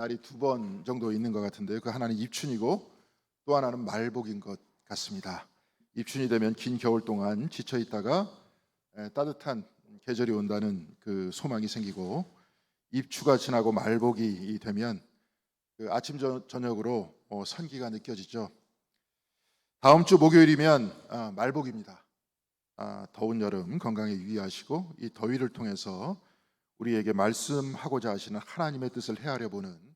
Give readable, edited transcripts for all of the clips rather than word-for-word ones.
날이 두 번 정도 있는 것 같은데요. 그 하나는 입춘이고 또 하나는 말복인 것 같습니다. 입춘이 되면 긴 겨울 동안 지쳐 있다가 따뜻한 계절이 온다는 그 소망이 생기고, 입추가 지나고 말복이 되면 그 아침 저녁으로 선기가 느껴지죠. 다음 주 목요일이면 말복입니다. 더운 여름 건강에 유의하시고, 이 더위를 통해서 우리에게 말씀하고자 하시는 하나님의 뜻을 헤아려 보는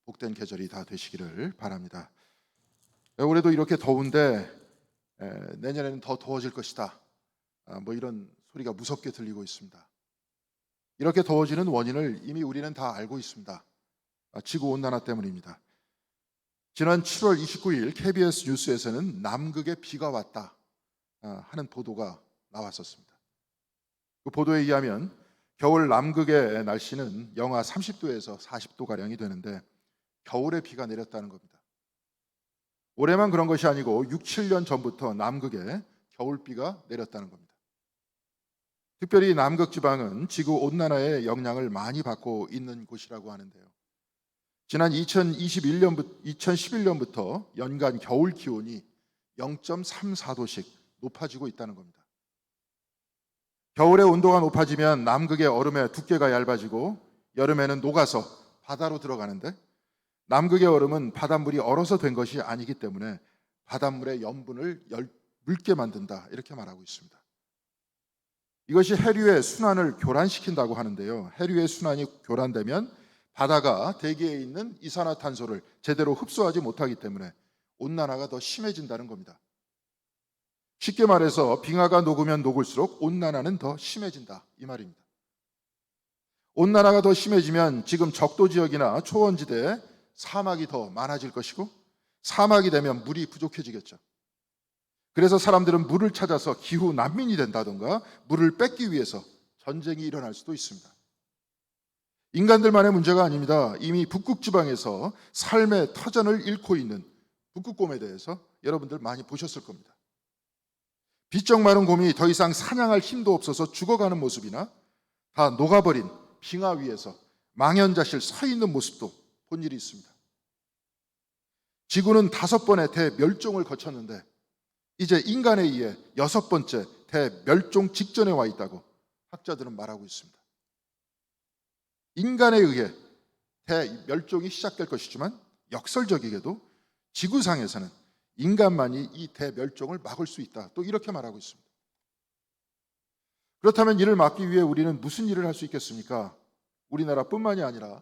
복된 계절이 다 되시기를 바랍니다. 올해도 이렇게 더운데 내년에는 더 더워질 것이다, 뭐 이런 소리가 무섭게 들리고 있습니다. 이렇게 더워지는 원인을 이미 우리는 다 알고 있습니다. 지구온난화 때문입니다. 지난 7월 29일 KBS 뉴스에서는 남극에 비가 왔다 하는 보도가 나왔었습니다. 그 보도에 의하면 겨울 남극의 날씨는 영하 30도에서 40도가량이 되는데 겨울에 비가 내렸다는 겁니다. 올해만 그런 것이 아니고 6, 7년 전부터 남극에 겨울비가 내렸다는 겁니다. 특별히 남극 지방은 지구 온난화의 영향을 많이 받고 있는 곳이라고 하는데요. 지난 2011년부터 연간 겨울 기온이 0.34도씩 높아지고 있다는 겁니다. 겨울에 온도가 높아지면 남극의 얼음의 두께가 얇아지고 여름에는 녹아서 바다로 들어가는데, 남극의 얼음은 바닷물이 얼어서 된 것이 아니기 때문에 바닷물의 염분을 묽게 만든다, 이렇게 말하고 있습니다. 이것이 해류의 순환을 교란시킨다고 하는데요. 해류의 순환이 교란되면 바다가 대기에 있는 이산화탄소를 제대로 흡수하지 못하기 때문에 온난화가 더 심해진다는 겁니다. 쉽게 말해서 빙하가 녹으면 녹을수록 온난화는 더 심해진다, 이 말입니다. 온난화가 더 심해지면 지금 적도 지역이나 초원지대에 사막이 더 많아질 것이고, 사막이 되면 물이 부족해지겠죠. 그래서 사람들은 물을 찾아서 기후 난민이 된다든가 물을 뺏기 위해서 전쟁이 일어날 수도 있습니다. 인간들만의 문제가 아닙니다. 이미 북극 지방에서 삶의 터전을 잃고 있는 북극곰에 대해서 여러분들 많이 보셨을 겁니다. 비쩍 마른 곰이 더 이상 사냥할 힘도 없어서 죽어가는 모습이나 다 녹아버린 빙하 위에서 망연자실 서 있는 모습도 본 일이 있습니다. 지구는 5번의 대멸종을 거쳤는데 이제 인간에 의해 6번째 대멸종 직전에 와 있다고 학자들은 말하고 있습니다. 인간에 의해 대멸종이 시작될 것이지만 역설적이게도 지구상에서는 인간만이 이 대멸종을 막을 수 있다, 또 이렇게 말하고 있습니다. 그렇다면 이를 막기 위해 우리는 무슨 일을 할 수 있겠습니까? 우리나라뿐만이 아니라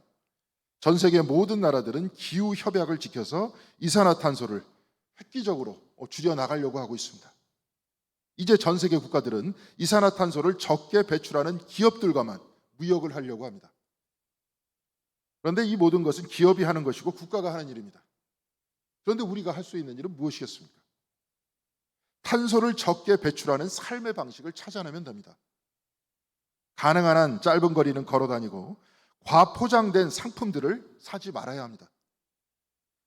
전 세계 모든 나라들은 기후 협약을 지켜서 이산화탄소를 획기적으로 줄여나가려고 하고 있습니다. 이제 전 세계 국가들은 이산화탄소를 적게 배출하는 기업들과만 무역을 하려고 합니다. 그런데 이 모든 것은 기업이 하는 것이고 국가가 하는 일입니다. 그런데 우리가 할 수 있는 일은 무엇이겠습니까? 탄소를 적게 배출하는 삶의 방식을 찾아내면 됩니다. 가능한 한 짧은 거리는 걸어 다니고 과포장된 상품들을 사지 말아야 합니다.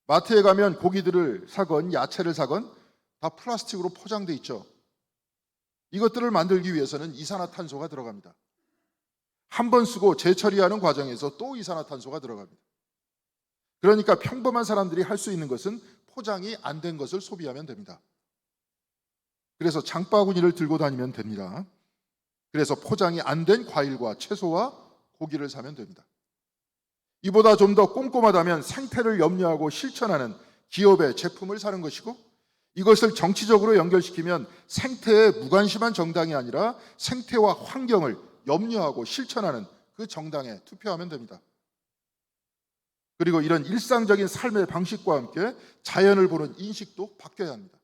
마트에 가면 고기들을 사건 야채를 사건 다 플라스틱으로 포장돼 있죠. 이것들을 만들기 위해서는 이산화탄소가 들어갑니다. 한 번 쓰고 재처리하는 과정에서 또 이산화탄소가 들어갑니다. 그러니까 평범한 사람들이 할 수 있는 것은 포장이 안 된 것을 소비하면 됩니다. 그래서 장바구니를 들고 다니면 됩니다. 그래서 포장이 안 된 과일과 채소와 고기를 사면 됩니다. 이보다 좀 더 꼼꼼하다면 생태를 염려하고 실천하는 기업의 제품을 사는 것이고, 이것을 정치적으로 연결시키면 생태에 무관심한 정당이 아니라 생태와 환경을 염려하고 실천하는 그 정당에 투표하면 됩니다. 그리고 이런 일상적인 삶의 방식과 함께 자연을 보는 인식도 바뀌어야 합니다.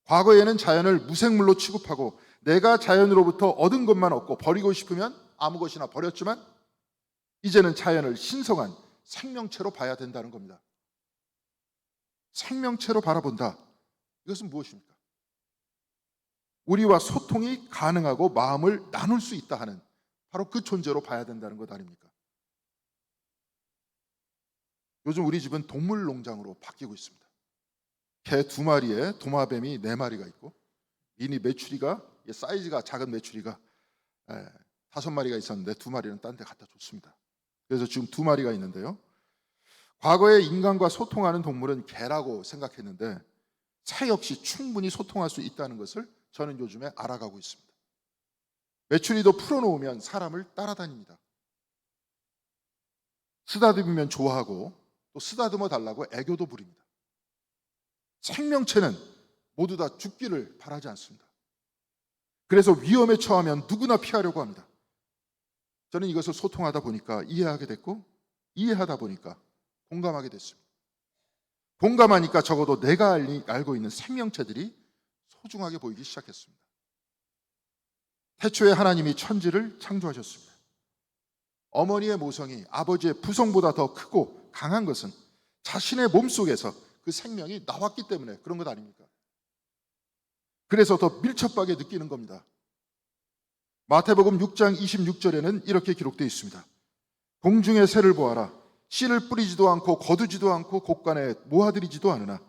과거에는 자연을 무생물로 취급하고 내가 자연으로부터 얻은 것만 얻고 버리고 싶으면 아무 것이나 버렸지만, 이제는 자연을 신성한 생명체로 봐야 된다는 겁니다. 생명체로 바라본다. 이것은 무엇입니까? 우리와 소통이 가능하고 마음을 나눌 수 있다 하는 바로 그 존재로 봐야 된다는 것 아닙니까? 요즘 우리 집은 동물 농장으로 바뀌고 있습니다. 개 2마리에 도마뱀이 4마리가 있고, 미니 메추리가, 사이즈가 작은 메추리가 5마리가 있었는데 2마리는 딴 데 갖다 줬습니다. 그래서 지금 두 마리가 있는데요. 과거에 인간과 소통하는 동물은 개라고 생각했는데 새 역시 충분히 소통할 수 있다는 것을 저는 요즘에 알아가고 있습니다. 메추리도 풀어놓으면 사람을 따라다닙니다. 쓰다듬으면 좋아하고 또 쓰다듬어 달라고 애교도 부립니다. 생명체는 모두 다 죽기를 바라지 않습니다. 그래서 위험에 처하면 누구나 피하려고 합니다. 저는 이것을 소통하다 보니까 이해하게 됐고, 이해하다 보니까 공감하게 됐습니다. 공감하니까 적어도 내가 알고 있는 생명체들이 소중하게 보이기 시작했습니다. 태초에 하나님이 천지를 창조하셨습니다. 어머니의 모성이 아버지의 부성보다 더 크고 강한 것은 자신의 몸속에서 그 생명이 나왔기 때문에 그런 것 아닙니까? 그래서 더 밀접하게 느끼는 겁니다. 마태복음 6장 26절에는 이렇게 기록되어 있습니다. 공중의 새를 보아라. 씨를 뿌리지도 않고 거두지도 않고 곡간에 모아들이지도 않으나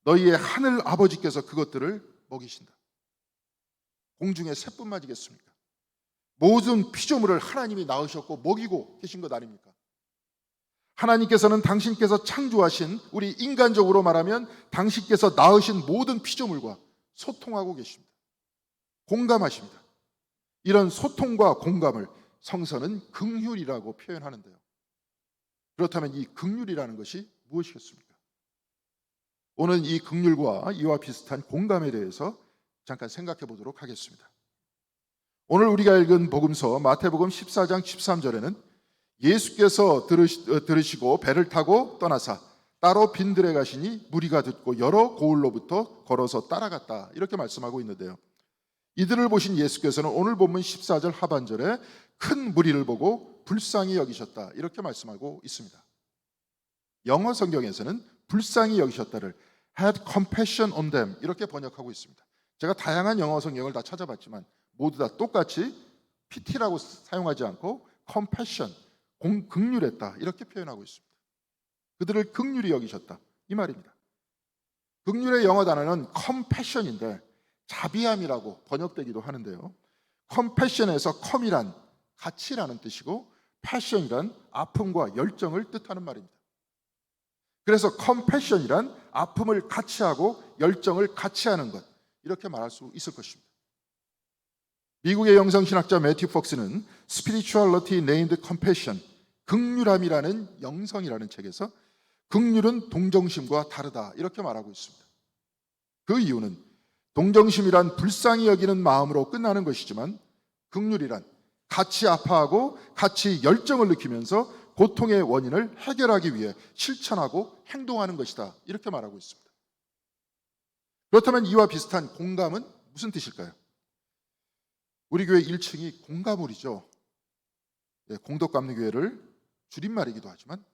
너희의 하늘 아버지께서 그것들을 먹이신다. 공중의 새뿐만이겠습니까? 모든 피조물을 하나님이 낳으셨고 먹이고 계신 것 아닙니까? 하나님께서는 당신께서 창조하신, 우리 인간적으로 말하면 당신께서 낳으신 모든 피조물과 소통하고 계십니다. 공감하십니다. 이런 소통과 공감을 성서는 긍휼이라고 표현하는데요. 그렇다면 이 긍휼이라는 것이 무엇이겠습니까? 오늘 이 긍휼과 이와 비슷한 공감에 대해서 잠깐 생각해 보도록 하겠습니다. 오늘 우리가 읽은 복음서 마태복음 14장 13절에는 예수께서 들으시고 배를 타고 떠나사 따로 빈들에 가시니 무리가 듣고 여러 고을로부터 걸어서 따라갔다, 이렇게 말씀하고 있는데요. 이들을 보신 예수께서는 오늘 본문 14절 하반절에 큰 무리를 보고 불쌍히 여기셨다, 이렇게 말씀하고 있습니다. 영어 성경에서는 불쌍히 여기셨다를 had compassion on them 이렇게 번역하고 있습니다. 제가 다양한 영어 성경을 다 찾아봤지만 모두 다 똑같이 pity라고 사용하지 않고 compassion, 긍휼했다, 이렇게 표현하고 있습니다. 그들을 긍휼히 여기셨다, 이 말입니다. 긍휼의 영어 단어는 compassion인데 자비함이라고 번역되기도 하는데요. compassion에서 come이란 가치라는 뜻이고 passion이란 아픔과 열정을 뜻하는 말입니다. 그래서 compassion이란 아픔을 같이하고 열정을 같이하는 것, 이렇게 말할 수 있을 것입니다. 미국의 영성신학자 매튜 폭스는 Spirituality Named Compassion, 긍휼함이라는 영성이라는 책에서 긍휼은 동정심과 다르다, 이렇게 말하고 있습니다. 그 이유는 동정심이란 불쌍히 여기는 마음으로 끝나는 것이지만 긍휼이란 같이 아파하고 같이 열정을 느끼면서 고통의 원인을 해결하기 위해 실천하고 행동하는 것이다, 이렇게 말하고 있습니다. 그렇다면 이와 비슷한 공감은 무슨 뜻일까요? 우리 교회 1층이 공감홀이죠. 공덕감리교회를 줄임말이기도 하지만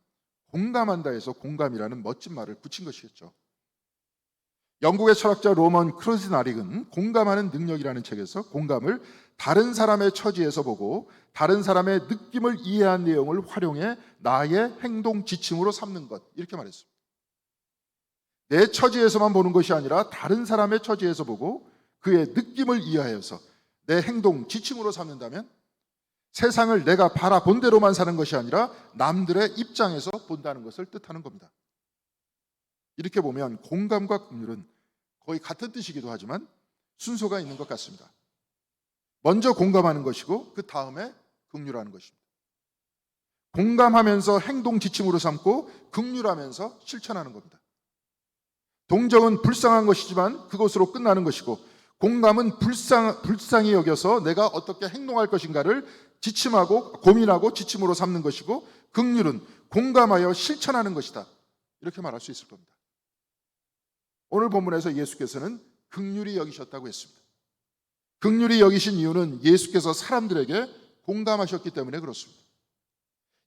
공감한다 해서 공감이라는 멋진 말을 붙인 것이겠죠. 영국의 철학자 로먼 크루즈나릭은 공감하는 능력이라는 책에서 공감을 다른 사람의 처지에서 보고 다른 사람의 느낌을 이해한 내용을 활용해 나의 행동 지침으로 삼는 것, 이렇게 말했습니다. 내 처지에서만 보는 것이 아니라 다른 사람의 처지에서 보고 그의 느낌을 이해하여서 내 행동 지침으로 삼는다면 세상을 내가 바라본 대로만 사는 것이 아니라 남들의 입장에서 본다는 것을 뜻하는 겁니다. 이렇게 보면 공감과 긍휼은 거의 같은 뜻이기도 하지만 순서가 있는 것 같습니다. 먼저 공감하는 것이고 그 다음에 긍휼하는 것입니다. 공감하면서 행동 지침으로 삼고 긍휼하면서 실천하는 겁니다. 동정은 불쌍한 것이지만 그것으로 끝나는 것이고 공감은 불쌍히 여겨서 내가 어떻게 행동할 것인가를 지침하고 고민하고 지침으로 삼는 것이고 긍휼은 공감하여 실천하는 것이다, 이렇게 말할 수 있을 겁니다. 오늘 본문에서 예수께서는 긍휼히 여기셨다고 했습니다. 긍휼히 여기신 이유는 예수께서 사람들에게 공감하셨기 때문에 그렇습니다.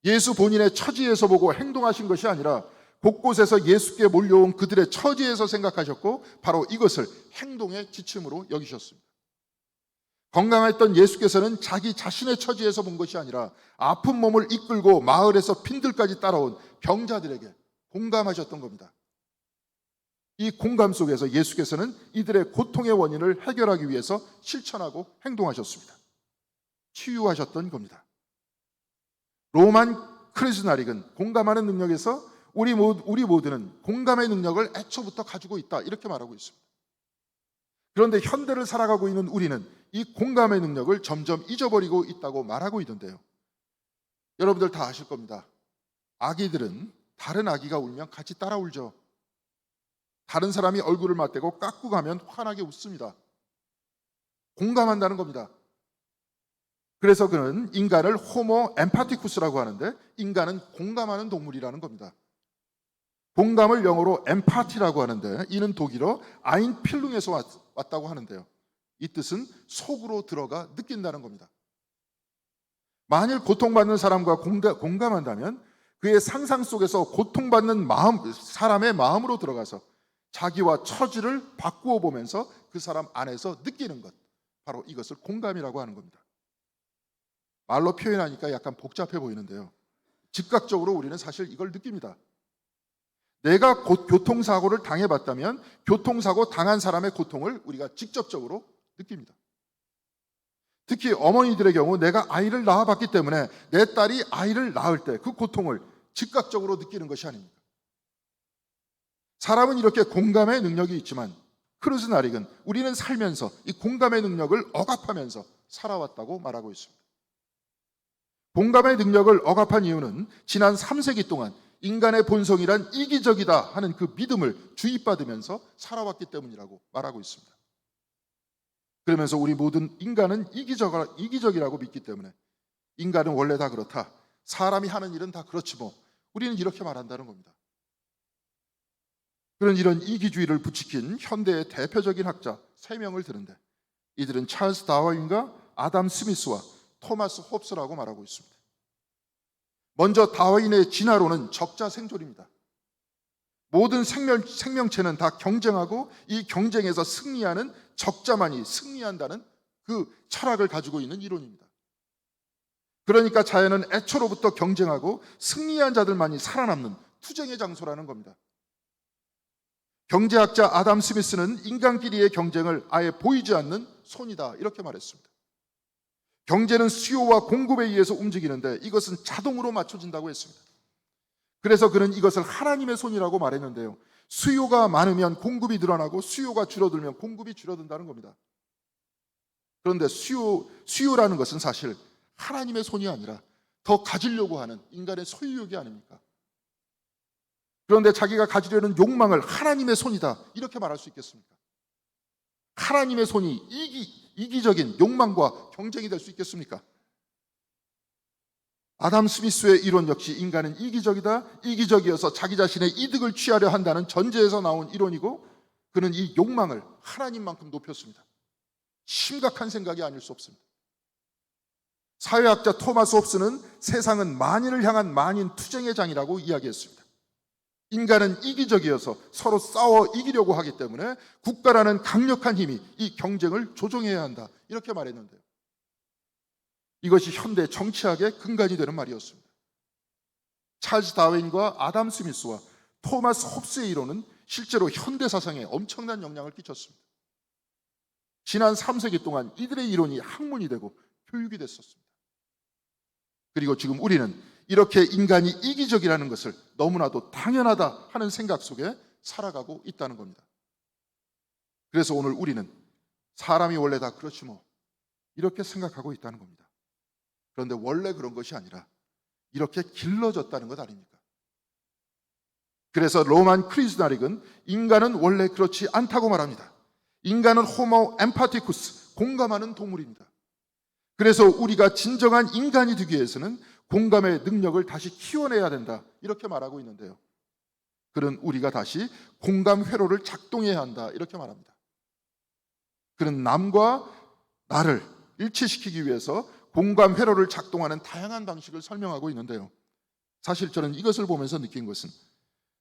예수 본인의 처지에서 보고 행동하신 것이 아니라 곳곳에서 예수께 몰려온 그들의 처지에서 생각하셨고 바로 이것을 행동의 지침으로 여기셨습니다. 건강했던 예수께서는 자기 자신의 처지에서 본 것이 아니라 아픈 몸을 이끌고 마을에서 빈들까지 따라온 병자들에게 공감하셨던 겁니다. 이 공감 속에서 예수께서는 이들의 고통의 원인을 해결하기 위해서 실천하고 행동하셨습니다. 치유하셨던 겁니다. 크리스나릭은 공감하는 능력에서 우리 모두는 공감의 능력을 애초부터 가지고 있다 이렇게 말하고 있습니다. 그런데 현대를 살아가고 있는 우리는 이 공감의 능력을 점점 잊어버리고 있다고 말하고 있는데요. 여러분들 다 아실 겁니다. 아기들은 다른 아기가 울면 같이 따라 울죠. 다른 사람이 얼굴을 맞대고 깎고 가면 환하게 웃습니다. 공감한다는 겁니다. 그래서 그는 인간을 호모 엠파티쿠스라고 하는데 인간은 공감하는 동물이라는 겁니다. 공감을 영어로 엠파티라고 하는데 이는 독일어 아인필룽에서 왔다고 하는데요. 이 뜻은 속으로 들어가 느낀다는 겁니다. 만일 고통받는 사람과 공감한다면 그의 상상 속에서 고통받는 사람의 마음으로 들어가서 자기와 처지를 바꾸어 보면서 그 사람 안에서 느끼는 것, 바로 이것을 공감이라고 하는 겁니다. 말로 표현하니까 약간 복잡해 보이는데요. 즉각적으로 우리는 사실 이걸 느낍니다. 내가 교통사고를 당해봤다면 교통사고 당한 사람의 고통을 우리가 직접적으로 느낍니다. 특히 어머니들의 경우 내가 아이를 낳아봤기 때문에 내 딸이 아이를 낳을 때 그 고통을 즉각적으로 느끼는 것이 아닙니까? 사람은 이렇게 공감의 능력이 있지만 크루즈나릭은 우리는 살면서 이 공감의 능력을 억압하면서 살아왔다고 말하고 있습니다. 공감의 능력을 억압한 이유는 지난 3세기 동안 인간의 본성이란 이기적이다 하는 그 믿음을 주입받으면서 살아왔기 때문이라고 말하고 있습니다. 그러면서 우리 모든 인간은 이기적이라고 믿기 때문에 인간은 원래 다 그렇다. 사람이 하는 일은 다 그렇지 뭐. 우리는 이렇게 말한다는 겁니다. 그런 이런 이기주의를 부추긴 현대의 대표적인 학자 3명을 드는데 이들은 찰스 다윈과 아담 스미스와 토마스 홉스라고 말하고 있습니다. 먼저 다윈의 진화론은 적자생존입니다. 모든 생명체는 다 경쟁하고 이 경쟁에서 승리하는 적자만이 승리한다는 그 철학을 가지고 있는 이론입니다. 그러니까 자연은 애초로부터 경쟁하고 승리한 자들만이 살아남는 투쟁의 장소라는 겁니다. 경제학자 아담 스미스는 인간끼리의 경쟁을 아예 보이지 않는 손이다 이렇게 말했습니다. 경제는 수요와 공급에 의해서 움직이는데 이것은 자동으로 맞춰진다고 했습니다. 그래서 그는 이것을 하나님의 손이라고 말했는데요. 수요가 많으면 공급이 늘어나고 수요가 줄어들면 공급이 줄어든다는 겁니다. 그런데 수요라는 것은 사실 하나님의 손이 아니라 더 가지려고 하는 인간의 소유욕이 아닙니까? 그런데 자기가 가지려는 욕망을 하나님의 손이다 이렇게 말할 수 있겠습니까? 하나님의 손이 이기적인 욕망과 경쟁이 될 수 있겠습니까? 아담 스미스의 이론 역시 인간은 이기적이어서 자기 자신의 이득을 취하려 한다는 전제에서 나온 이론이고 그는 이 욕망을 하나님만큼 높였습니다. 심각한 생각이 아닐 수 없습니다. 사회학자 토마스 홉스는 세상은 만인을 향한 만인 투쟁의 장이라고 이야기했습니다. 인간은 이기적이어서 서로 싸워 이기려고 하기 때문에 국가라는 강력한 힘이 이 경쟁을 조종해야 한다 이렇게 말했는데요. 이것이 현대 정치학의 근간이 되는 말이었습니다. 찰스 다윈과 아담 스미스와 토마스 홉스의 이론은 실제로 현대 사상에 엄청난 영향을 끼쳤습니다. 지난 3세기 동안 이들의 이론이 학문이 되고 교육이 됐었습니다. 그리고 지금 우리는 이렇게 인간이 이기적이라는 것을 너무나도 당연하다 하는 생각 속에 살아가고 있다는 겁니다. 그래서 오늘 우리는 사람이 원래 다 그렇지 뭐 이렇게 생각하고 있다는 겁니다. 그런데 원래 그런 것이 아니라 이렇게 길러졌다는 것 아닙니까? 그래서 로만 크리스나릭은 인간은 원래 그렇지 않다고 말합니다. 인간은 호모 엠파티쿠스, 공감하는 동물입니다. 그래서 우리가 진정한 인간이 되기 위해서는 공감의 능력을 다시 키워내야 된다 이렇게 말하고 있는데요. 그는 우리가 다시 공감 회로를 작동해야 한다 이렇게 말합니다. 그는 남과 나를 일치시키기 위해서 공감 회로를 작동하는 다양한 방식을 설명하고 있는데요. 사실 저는 이것을 보면서 느낀 것은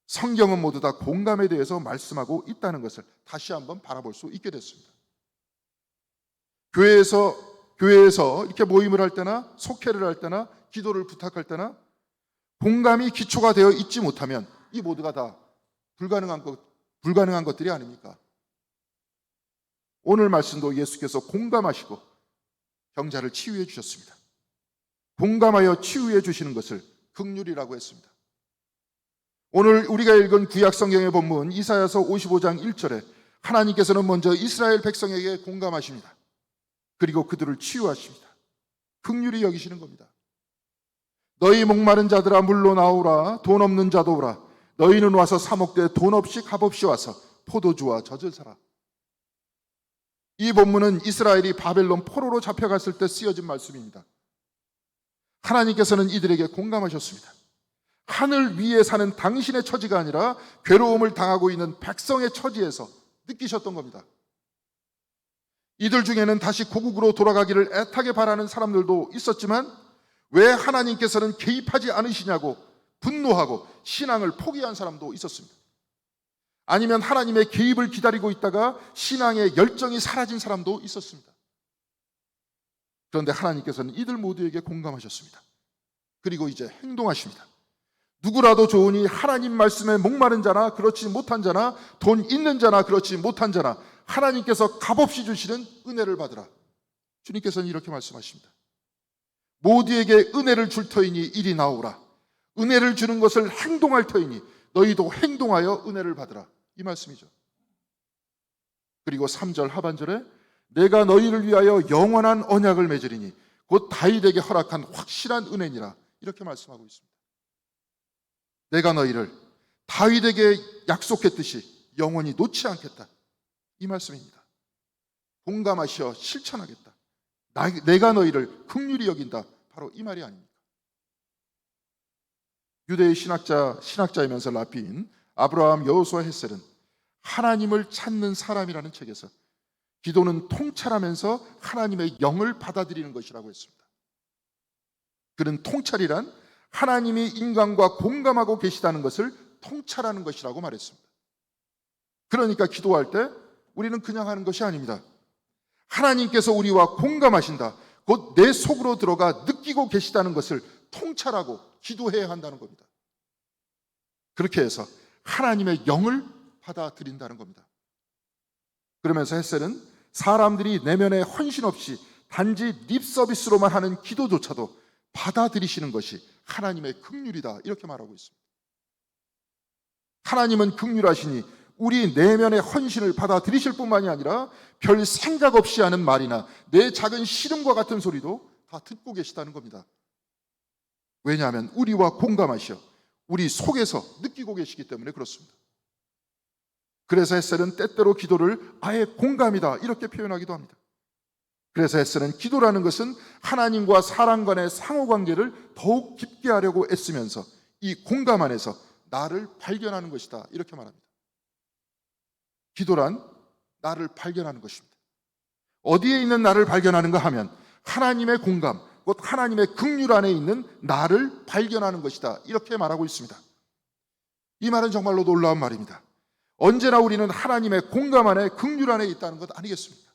성경은 모두 다 공감에 대해서 말씀하고 있다는 것을 다시 한번 바라볼 수 있게 됐습니다. 교회에서 이렇게 모임을 할 때나 속회를 할 때나 기도를 부탁할 때나 공감이 기초가 되어 있지 못하면 이 모두가 다 불가능한 것들이 아닙니까? 오늘 말씀도 예수께서 공감하시고 병자를 치유해 주셨습니다. 공감하여 치유해 주시는 것을 긍휼이라고 했습니다. 오늘 우리가 읽은 구약 성경의 본문 이사야서 55장 1절에 하나님께서는 먼저 이스라엘 백성에게 공감하십니다. 그리고 그들을 치유하십니다. 긍휼히 여기시는 겁니다. 너희 목마른 자들아 물로 나오라. 돈 없는 자도 오라. 너희는 와서 사 먹되 돈 없이 값없이 와서 포도주와 젖을 사라. 이 본문은 이스라엘이 바벨론 포로로 잡혀갔을 때 쓰여진 말씀입니다. 하나님께서는 이들에게 공감하셨습니다. 하늘 위에 사는 당신의 처지가 아니라 괴로움을 당하고 있는 백성의 처지에서 느끼셨던 겁니다. 이들 중에는 다시 고국으로 돌아가기를 애타게 바라는 사람들도 있었지만 왜 하나님께서는 개입하지 않으시냐고 분노하고 신앙을 포기한 사람도 있었습니다. 아니면 하나님의 개입을 기다리고 있다가 신앙의 열정이 사라진 사람도 있었습니다. 그런데 하나님께서는 이들 모두에게 공감하셨습니다. 그리고 이제 행동하십니다. 누구라도 좋으니 하나님 말씀에 목마른 자나 그렇지 못한 자나 돈 있는 자나 그렇지 못한 자나 하나님께서 값없이 주시는 은혜를 받으라. 주님께서는 이렇게 말씀하십니다. 모두에게 은혜를 줄 터이니 이리 나오라. 은혜를 주는 것을 행동할 터이니 너희도 행동하여 은혜를 받으라. 이 말씀이죠. 그리고 3절 하반절에 내가 너희를 위하여 영원한 언약을 맺으리니 곧 다윗에게 허락한 확실한 은혜니라. 이렇게 말씀하고 있습니다. 내가 너희를 다윗에게 약속했듯이 영원히 놓지 않겠다. 이 말씀입니다. 공감하시어 실천하겠다. 내가 너희를 긍휼히 여긴다. 바로 이 말이 아닙니까? 유대의 신학자이면서 랍비인 아브라함 여호수아 헷셀은 하나님을 찾는 사람이라는 책에서 기도는 통찰하면서 하나님의 영을 받아들이는 것이라고 했습니다. 그는 통찰이란 하나님이 인간과 공감하고 계시다는 것을 통찰하는 것이라고 말했습니다. 그러니까 기도할 때 우리는 그냥 하는 것이 아닙니다. 하나님께서 우리와 공감하신다. 곧 내 속으로 들어가 느끼고 계시다는 것을 통찰하고 기도해야 한다는 겁니다. 그렇게 해서 하나님의 영을 받아들인다는 겁니다. 그러면서 헷셀은 사람들이 내면에 헌신 없이 단지 립 서비스로만 하는 기도조차도 받아들이시는 것이 하나님의 긍휼이다. 이렇게 말하고 있습니다. 하나님은 긍휼하시니 우리 내면의 헌신을 받아들이실 뿐만이 아니라 별 생각 없이 하는 말이나 내 작은 시름과 같은 소리도 다 듣고 계시다는 겁니다. 왜냐하면 우리와 공감하셔 우리 속에서 느끼고 계시기 때문에 그렇습니다. 그래서 헷셀은 때때로 기도를 아예 공감이다 이렇게 표현하기도 합니다. 그래서 헷셀은 기도라는 것은 하나님과 사람 간의 상호관계를 더욱 깊게 하려고 애쓰면서 이 공감 안에서 나를 발견하는 것이다 이렇게 말합니다. 기도란 나를 발견하는 것입니다. 어디에 있는 나를 발견하는가 하면 하나님의 공감, 곧 하나님의 긍휼 안에 있는 나를 발견하는 것이다 이렇게 말하고 있습니다. 이 말은 정말로 놀라운 말입니다. 언제나 우리는 하나님의 공감 안에 긍휼 안에 있다는 것 아니겠습니까?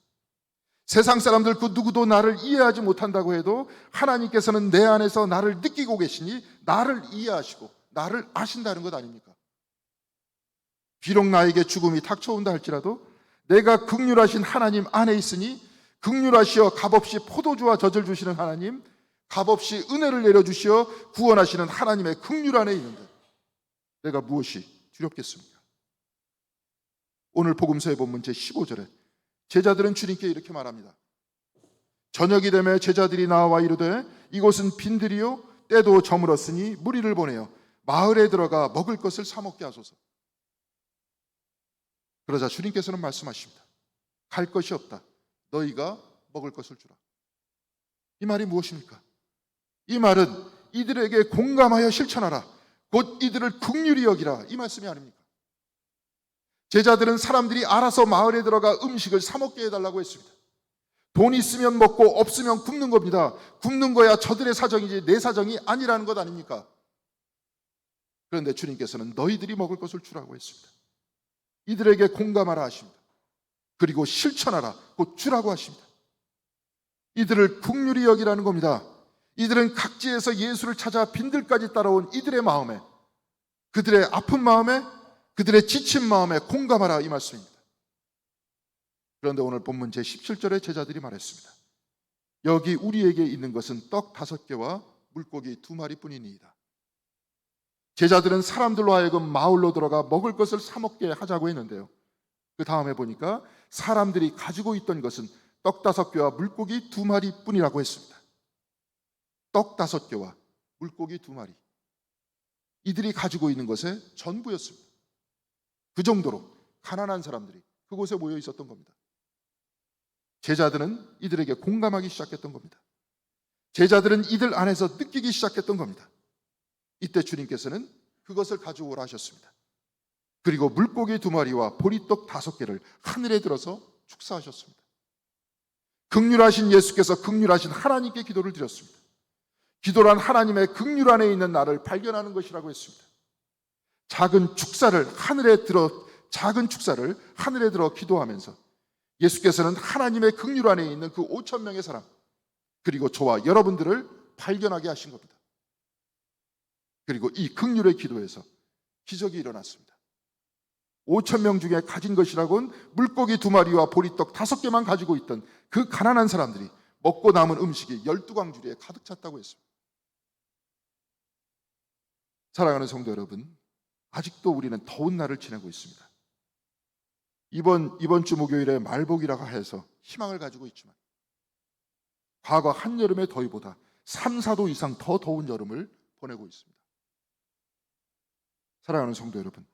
세상 사람들 그 누구도 나를 이해하지 못한다고 해도 하나님께서는 내 안에서 나를 느끼고 계시니 나를 이해하시고 나를 아신다는 것 아닙니까? 비록 나에게 죽음이 닥쳐온다 할지라도 내가 긍휼하신 하나님 안에 있으니 긍휼하시어 값없이 포도주와 젖을 주시는 하나님, 값없이 은혜를 내려주시어 구원하시는 하나님의 긍휼 안에 있는데 내가 무엇이 두렵겠습니까? 오늘 복음서의 본문 제15절에 제자들은 주님께 이렇게 말합니다. 저녁이 되매 제자들이 나와 이르되 이곳은 빈들이요 때도 저물었으니 무리를 보내어 마을에 들어가 먹을 것을 사 먹게 하소서. 그러자 주님께서는 말씀하십니다. 갈 것이 없다. 너희가 먹을 것을 주라. 이 말이 무엇입니까? 이 말은 이들에게 공감하여 실천하라. 곧 이들을 긍휼히 여기라. 이 말씀이 아닙니까? 제자들은 사람들이 알아서 마을에 들어가 음식을 사 먹게 해달라고 했습니다. 돈 있으면 먹고 없으면 굶는 겁니다. 굶는 거야 저들의 사정이지 내 사정이 아니라는 것 아닙니까? 그런데 주님께서는 너희들이 먹을 것을 주라고 했습니다. 이들에게 공감하라 하십니다. 그리고 실천하라, 곧 주라고 하십니다. 이들을 긍휼히 여기라는 겁니다. 이들은 각지에서 예수를 찾아 빈들까지 따라온 이들의 마음에, 그들의 아픈 마음에, 그들의 지친 마음에 공감하라 이 말씀입니다. 그런데 오늘 본문 제17절에 제자들이 말했습니다. 여기 우리에게 있는 것은 떡 5개와 물고기 2마리 뿐이니이다. 제자들은 사람들로 하여금 마을로 들어가 먹을 것을 사 먹게 하자고 했는데요. 그 다음에 보니까 사람들이 가지고 있던 것은 떡 5개와 물고기 2마리 뿐이라고 했습니다. 떡 5개와 물고기 2마리. 이들이 가지고 있는 것의 전부였습니다. 그 정도로 가난한 사람들이 그곳에 모여 있었던 겁니다. 제자들은 이들에게 공감하기 시작했던 겁니다. 제자들은 이들 안에서 느끼기 시작했던 겁니다. 이때 주님께서는 그것을 가져오라 하셨습니다. 그리고 물고기 2마리와 보리떡 5개를 하늘에 들어서 축사하셨습니다. 긍휼하신 예수께서 긍휼하신 하나님께 기도를 드렸습니다. 기도란 하나님의 긍휼 안에 있는 나를 발견하는 것이라고 했습니다. 작은 축사를 하늘에 들어 기도하면서 예수께서는 하나님의 긍휼 안에 있는 그 5천 명의 사람, 그리고 저와 여러분들을 발견하게 하신 겁니다. 그리고 이 긍휼의 기도에서 기적이 일어났습니다. 5천 명 중에 가진 것이라곤 물고기 2마리와 보리떡 5개만 가지고 있던 그 가난한 사람들이 먹고 남은 음식이 12광주리에 가득 찼다고 했습니다. 사랑하는 성도 여러분, 아직도 우리는 더운 날을 지내고 있습니다. 이번 주 목요일에 말복이라고 해서 희망을 가지고 있지만 과거 한여름의 더위보다 3, 4도 이상 더 더운 여름을 보내고 있습니다. 사랑하는 성도 여러분,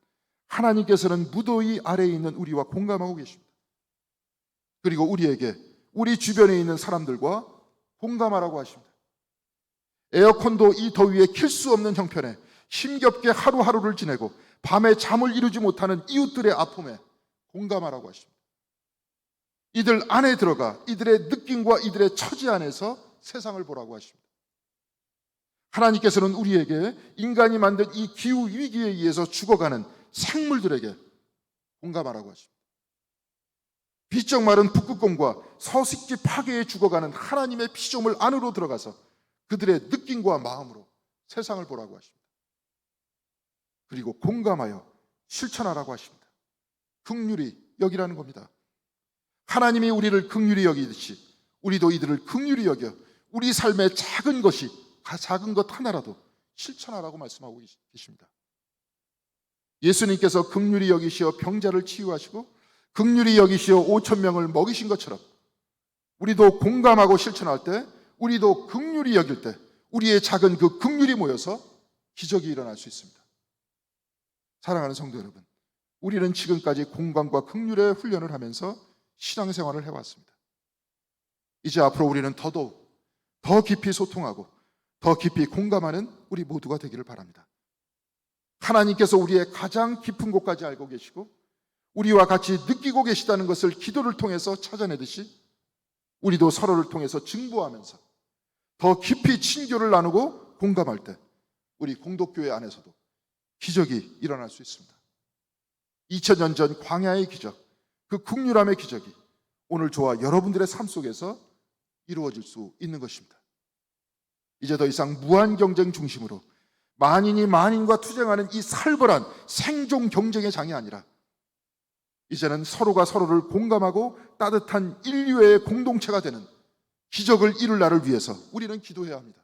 하나님께서는 무더위 아래에 있는 우리와 공감하고 계십니다. 그리고 우리에게 우리 주변에 있는 사람들과 공감하라고 하십니다. 에어컨도 이 더위에 킬 수 없는 형편에 힘겹게 하루하루를 지내고 밤에 잠을 이루지 못하는 이웃들의 아픔에 공감하라고 하십니다. 이들 안에 들어가 이들의 느낌과 이들의 처지 안에서 세상을 보라고 하십니다. 하나님께서는 우리에게 인간이 만든 이 기후 위기에 의해서 죽어가는 생물들에게 공감하라고 하십니다. 비쩍 마른 북극곰과 서식지 파괴에 죽어가는 하나님의 피조물 안으로 들어가서 그들의 느낌과 마음으로 세상을 보라고 하십니다. 그리고 공감하여 실천하라고 하십니다. 긍휼히 여기라는 겁니다. 하나님이 우리를 긍휼히 여기듯이 우리도 이들을 긍휼히 여겨 우리 삶의 작은 것 하나라도 실천하라고 말씀하고 계십니다. 예수님께서 긍휼히 여기시어 병자를 치유하시고 긍휼히 여기시어 5천 명을 먹이신 것처럼 우리도 공감하고 실천할 때, 우리도 긍휼히 여길 때 우리의 작은 그 긍휼이 모여서 기적이 일어날 수 있습니다. 사랑하는 성도 여러분, 우리는 지금까지 공감과 긍휼의 훈련을 하면서 신앙생활을 해왔습니다. 이제 앞으로 우리는 더더욱 더 깊이 소통하고 더 깊이 공감하는 우리 모두가 되기를 바랍니다. 하나님께서 우리의 가장 깊은 곳까지 알고 계시고 우리와 같이 느끼고 계시다는 것을 기도를 통해서 찾아내듯이 우리도 서로를 통해서 증보하면서 더 깊이 친교를 나누고 공감할 때 우리 공동교회 안에서도 기적이 일어날 수 있습니다. 2000년 전 광야의 기적, 그 긍휼함의 기적이 오늘 저와 여러분들의 삶 속에서 이루어질 수 있는 것입니다. 이제 더 이상 무한 경쟁 중심으로 만인이 만인과 투쟁하는 이 살벌한 생존 경쟁의 장이 아니라 이제는 서로가 서로를 공감하고 따뜻한 인류의 공동체가 되는 기적을 이룰 날을 위해서 우리는 기도해야 합니다.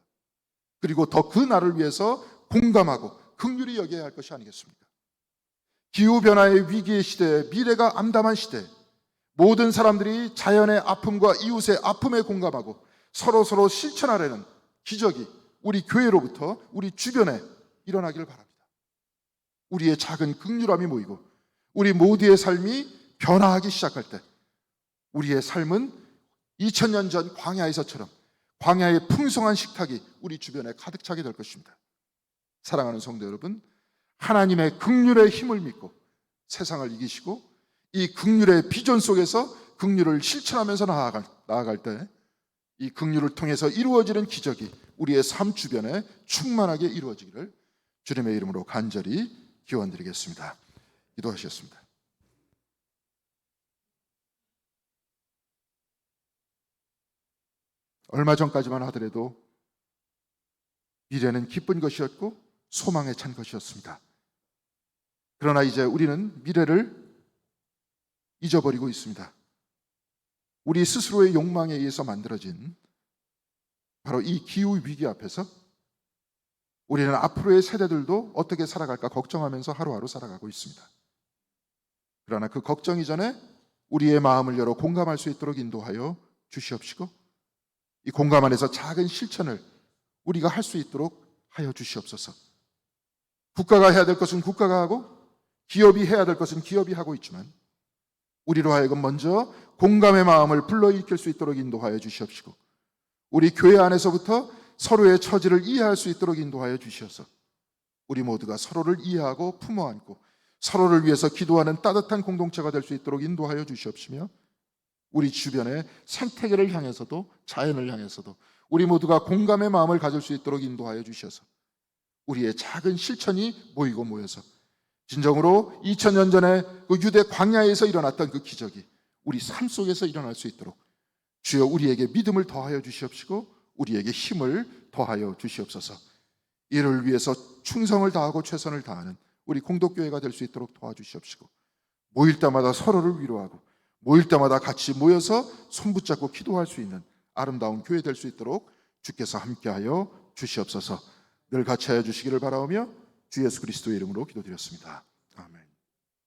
그리고 더 그 날을 위해서 공감하고 긍휼히 여겨야 할 것이 아니겠습니까? 기후변화의 위기의 시대에, 미래가 암담한 시대에 모든 사람들이 자연의 아픔과 이웃의 아픔에 공감하고 서로 실천하려는 기적이 우리 교회로부터 우리 주변에 일어나기를 바랍니다. 우리의 작은 긍휼함이 모이고 우리 모두의 삶이 변화하기 시작할 때 우리의 삶은 2000년 전 광야에서처럼 광야의 풍성한 식탁이 우리 주변에 가득 차게 될 것입니다. 사랑하는 성도 여러분, 하나님의 긍휼의 힘을 믿고 세상을 이기시고 이 긍휼의 비전 속에서 긍휼을 실천하면서 나아갈 때 이 긍휼을 통해서 이루어지는 기적이 우리의 삶 주변에 충만하게 이루어지기를 주님의 이름으로 간절히 기원드리겠습니다. 기도하시겠습니다. 얼마 전까지만 하더라도 미래는 기쁜 것이었고 소망에 찬 것이었습니다. 그러나 이제 우리는 미래를 잊어버리고 있습니다. 우리 스스로의 욕망에 의해서 만들어진 바로 이 기후 위기 앞에서 우리는 앞으로의 세대들도 어떻게 살아갈까 걱정하면서 하루하루 살아가고 있습니다. 그러나 그 걱정 이전에 우리의 마음을 열어 공감할 수 있도록 인도하여 주시옵시고, 이 공감 안에서 작은 실천을 우리가 할 수 있도록 하여 주시옵소서. 국가가 해야 될 것은 국가가 하고 기업이 해야 될 것은 기업이 하고 있지만, 우리로 하여금 먼저 공감의 마음을 불러일으킬 수 있도록 인도하여 주시옵시고, 우리 교회 안에서부터 서로의 처지를 이해할 수 있도록 인도하여 주시어서 우리 모두가 서로를 이해하고 품어 안고 서로를 위해서 기도하는 따뜻한 공동체가 될 수 있도록 인도하여 주시옵시며, 우리 주변의 생태계를 향해서도 자연을 향해서도 우리 모두가 공감의 마음을 가질 수 있도록 인도하여 주셔서 우리의 작은 실천이 모이고 모여서 진정으로 2000년 전에 그 유대 광야에서 일어났던 그 기적이 우리 삶 속에서 일어날 수 있도록 주여 우리에게 믿음을 더하여 주시옵시고 우리에게 힘을 더하여 주시옵소서. 이를 위해서 충성을 다하고 최선을 다하는 우리 공동교회가 될 수 있도록 도와주시옵시고, 모일 때마다 서로를 위로하고 모일 때마다 같이 모여서 손붙잡고 기도할 수 있는 아름다운 교회 될 수 있도록 주께서 함께하여 주시옵소서. 늘 같이 하여 주시기를 바라오며 주 예수 그리스도의 이름으로 기도드렸습니다.